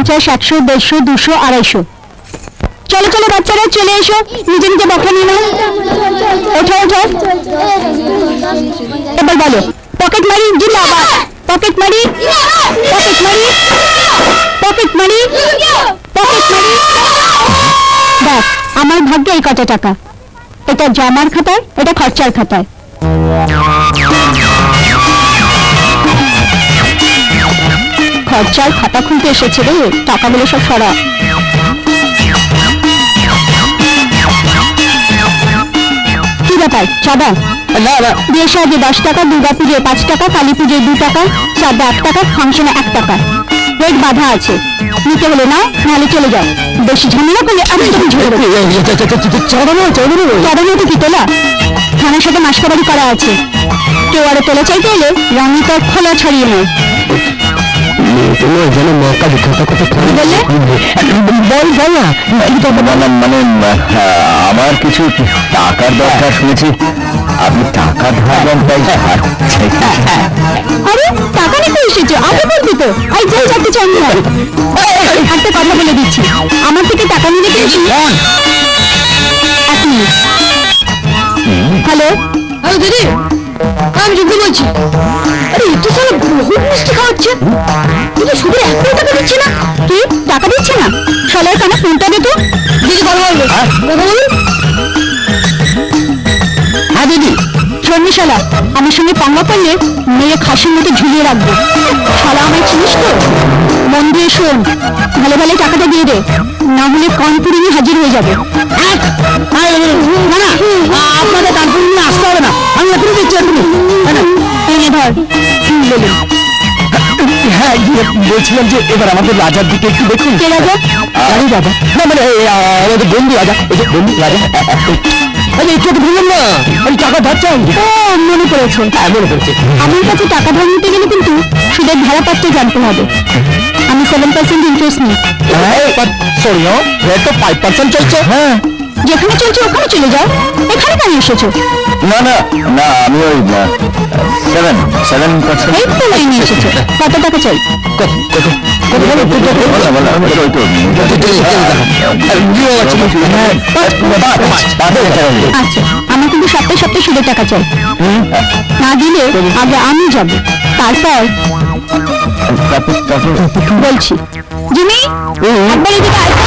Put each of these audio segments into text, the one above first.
50, 100, 150, 200, 250। চলো চলো বাচ্চারা, চলে এসো, নিজে নিজে বকরা নিয়ে নাও। ওঠো ওঠো, এবার বলো পকেট মারি জিন্দাবাদ, পকেট মারি, পকেট মারি, পকেট মারি, পকেট মারি। দেখ আমার ভাগ্যে এই কত টাকা, এটা জমার খাতায়, এটা খরচার খাতায়। খরচার খাতা খুলতে এসেছে রে, টাকাগুলো সব সরা। কি ব্যাপার, চাঁদা? বিয়ে সাজে 10 টাকা, দুর্গা পুজোয় 5 টাকা, কালী পুজোয় 2 টাকা, শ্রাদ্ধে 8 টাকা, ফাংশনে 1 টাকা। রেট বাধা আছে, নিতে হলে না, নাহলে চলে যাও। বেশি ঝামেলা করলে আমি তখন ঝরে দেবো। চাঁদা নিয়ে কি তোলা? থানার সাথে মাসকাবারি করা আছে, কেউ আরো তোলা চাইতে এলে রানী তার খোলা ছাড়িয়ে নেয়। আমার কিছু টাকার দরকার শুনেছি, আপনি টাকা ধার তাই। আরে টাকা নিতে এসেছো, আগে বলবি তো। আই যাই যাতে চাই না, একটা কথা বলে দিচ্ছি, আমার থেকে টাকা নিতে গেছি। 1 মিনিট। হ্যালো হ্যালো দিদি, আমি যুদ্ধ বলছি। আরে এত সালে বহুত মিষ্টি খাওয়াচ্ছে, কিন্তু শুধু 1 টাকা দিচ্ছে না। কি টাকা দিচ্ছে না? শালার কানা ফোনটা দে তো। দিদি কথা বলবে, কথা বলুন। হ্যাঁ দিদি। শোননি শালা, আমার সঙ্গে পাঙ্গা করলে মেয়ে খাসির মতো ঝুলিয়ে রাখবো। শালা আমায় চিনিস তো? মন দিয়ে শোন, ভালো ভালো টাকাটা দিয়ে দে, না হলে কানপুরে নিয়ে হাজির হয়ে যাবে। না না, আপনাদের কানপুরে নিয়ে আসতে হবে না, আমি এখনই দিচ্ছি। এখনই টেনে ধর। বলুন। হ্যাঁ বলছিলাম যে এবার আমাদের রাজার দিকে একটু দেখুন। কে রাজা? রাজা না, মানে আমাদের বন্ধু রাজা, এই যে বন্ধু রাজা। একটু ভুললাম না, আমি টাকা ধার চাই। ও মনে পড়েছে, মনে পড়েছে। আমার কাছে টাকা ধার নিতে গেলে কিন্তু সুদের ধারাপাত্র জানতে হবে। আমি 7% ইন্টারেস্ট নিই। সরি, রেট তো 5% চলছে। হ্যাঁ, যেখানে চলছে ওখানে চলে যাও, এখানে কেন এসেছো? না না না, আমি ওই 7% এই তো লাইনে এসেছো। কত টাকা চাই? আচ্ছা, আমার কিন্তু সপ্তাহে সপ্তাহে সুদের টাকা চাই। না দিলে আগে আমি যাবো, তারপর বলছি। জিমি, একবার এদিকে আয় তো।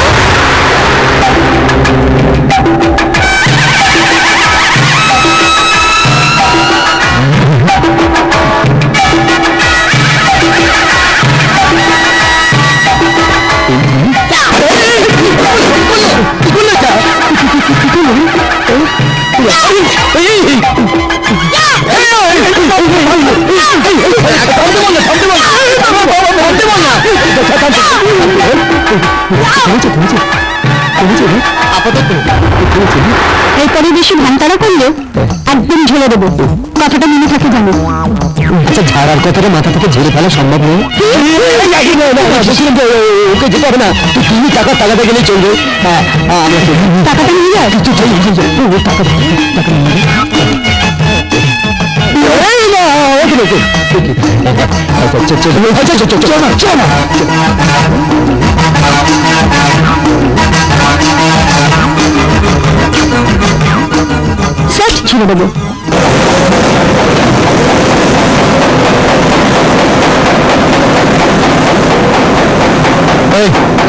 এরপরে বেশি ভান্তারা করলে একদম ঝেড়ে দেবো, কথাটা মনে থাকে জানো? আচ্ছা, ঝাড়ার কথাটা মাথা থেকে ঝেড়ে ফেলা সম্ভব নয়। ওকে যেতে হবে না, তুমি টাকাটা গেলেই চলবে। টাকাটা নিয়ে যাও। টাকা সেট ছেড়ে দেবো।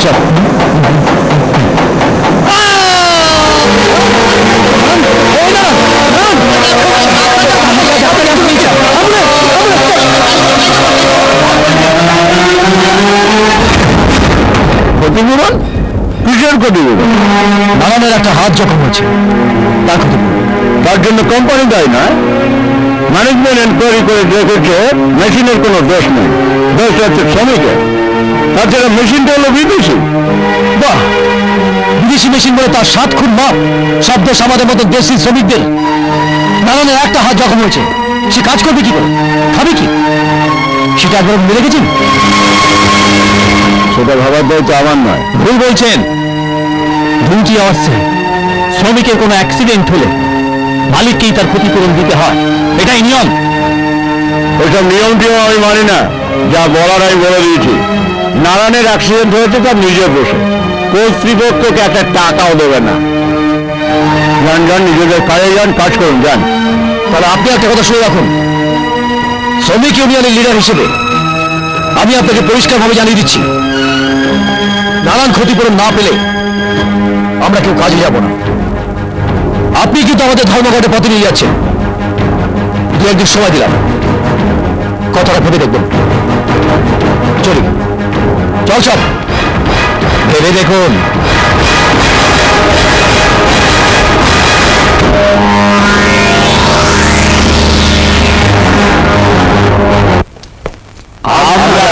চল। ক্ষতিপূরণ? কিসের ক্ষতিপূরণ? নারায়ণের একটা হাত জখম হয়েছে, তার ক্ষতিপূরণ। তার জন্য কোম্পানি দায়ী নয়, ম্যানেজমেন্ট এনকোয়ারি করে দেখেছে মেশিনের কোনো দোষ নেই, দোষ হচ্ছে শ্রমিকের। তাছাড়া মেশিনটা হলো বিদেশি। বাহ, বিদেশি মেশিন বলে তার 7 খুন মাপ, সব দোষ আমাদের মতো দেশি শ্রমিকদের। নারায়ণের একটা হাত জখম হয়েছে, সে কাজ করবে কি করে, খাবে কি, সেটা একবার মিলে গেছেন। সেটা ভাবার দায়িত্ব আমার নয়। ভুল বলছেন, ধুমকি আসছে। শ্রমিকের কোনো অ্যাক্সিডেন্ট হলে মালিককেই তার ক্ষতিপূরণ দিতে হয়, এটাই নিয়ম। ওইসব নিয়ম টিয়ম আমি মানি না, যা বলার আমি বলে দিয়েছি। নারায়ণের অ্যাক্সিডেন্ট হয়েছে তার নিজের বসে, কর্তৃপক্ষকে একটা টাকাও দেবে না। যান যান, নিজেদের কাজে যান, কাজ করুন, যান। তাহলে আপনি একটা কথা শুনে রাখুন, শ্রমিক ইউনিয়নের লিডার হিসেবে আমি আপনাকে পরিষ্কারভাবে জানিয়ে দিচ্ছি, নানান ক্ষতিপূরণ না পেলে আমরা কেউ কাজে যাব না। আপনি কিন্তু আমাদের ধর্মঘটে পথে নিয়ে যাচ্ছেন। দু একদিন সময় দিলাম, কথাটা ভেবে দেখবেন। চলি, চল সব ভেবে দেখুন। আমরা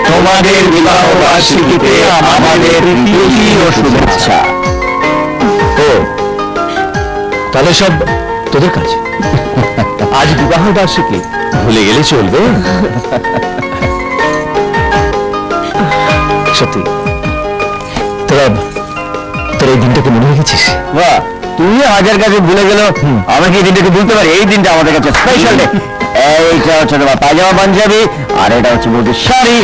তোমাদের বিবাহ বার্ষিকীতে আমাদের প্রীতি ও শুভেচ্ছা। ও তাহলে সব তোদের কাজ। আজ বিবাহ বার্ষিকী, ভুলে গেলে চলবে? সত্যি তোরা এই দিনটাকে মনে রেখেছিস? বাহ, তুই হাজার কাছে ভুলে গেল, আমাকে এই দিনটাকে বলতে পারি। এই দিনটা আমাদের কাছে স্পেশাল ডে। এইটা হচ্ছে তোমার পায়জামা পাঞ্জাবি, আর এটা হচ্ছে বলতে শাড়ি।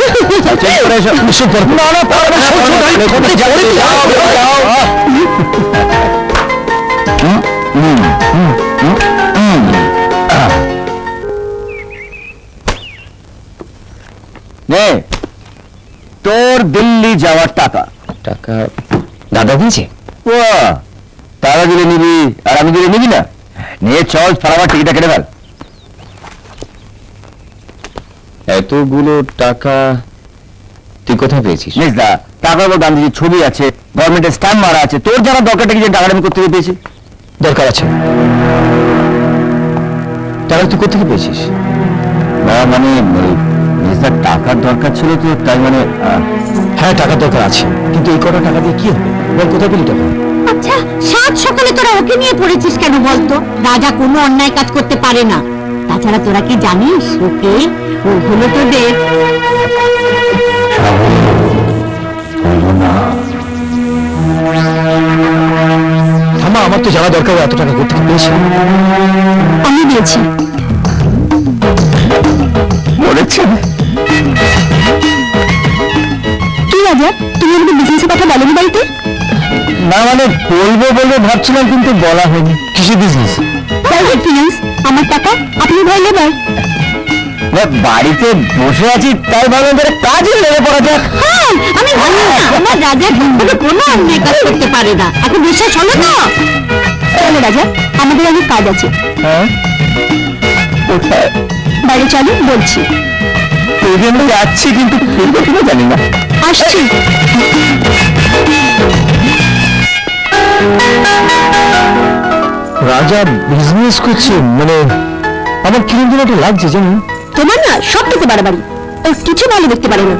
তোর দিল্লি যাওয়ার টাকা। টাকা দাদা দিয়েছে? তারা দিলে নিবি আর আমি দিলে নিবি না? নিয়ে চল, ফারাবার টিকিটটা কেটে ফেল। এতগুলো টাকা তুই কোথায় পেয়েছিস? দা টাকার উপর গান্ধীজির ছবি আছে, গভর্নমেন্টের স্ট্যাম্প মারা আছে। তোর জানা দরকারটা কি যে টাকাটা আমি কোথেকে পেয়েছি? দরকার আছে। টাকা তুই কোথেকে পেয়েছিস? না মানে মির্জা টাকার দরকার ছিল তো, তাই মানে হ্যাঁ টাকার দরকার আছে, কিন্তু এই কটা টাকা দিয়ে কি হবে বল? কোথায় পেলি টাকা? আচ্ছা, সাত সকালে তোরা ওকে নিয়ে পড়েছিস কেন বলতো? রাজা কোনো অন্যায় কাজ করতে পারে না। তাছাড়া তোরা কি জানিস ওকে, ও হলো তোদের থামা, আমার তো জানা দরকার এত টাকা কোথেকে পেয়েছে। আমি দিয়েছি। বলেছেন কি রাজা, তুমি আমাদের বিজনেসের কথা বলোনি বাড়িতে? না মানে বলবো বলবো ভাবছিলাম, কিন্তু বলা হয়নি। কিসের বিজনেস? Private finance. আমার টাকা আপনি ভাই লেবার। বাড়িতে বসে আছি তাই ভাবলাম যে কাজে লেগে পড়া যাক। হ্যাঁ, আমি ভালো না, আমার রাজা কখনো কোনো অন্যায় কাজ করতে পারে না। এখন বিশ্বাস হলো তো? চলো রাজা, আমাদের অনেক কাজ আছে। হ্যাঁ, কোথায়? বাইরে চলো, বলছি। ওই জন্য যাচ্ছি, কিন্তু ফিরবো কিনা জানি না। আসছি। রাজা বিজনেস করছে মানে আমার কিরম দিন একটা লাগছে জানি। তোমার না সব থেকে বাড়াবাড়ি, ও কিছু ভালো দেখতে পারে না।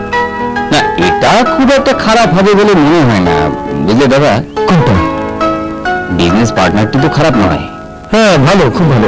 না, এটা খুব একটা খারাপ হবে বলে মনে হয় না, বুঝলে দাদা? কোনটা? বিজনেস পার্টনারটি তো খারাপ নয়। হ্যাঁ ভালো, খুব ভালো।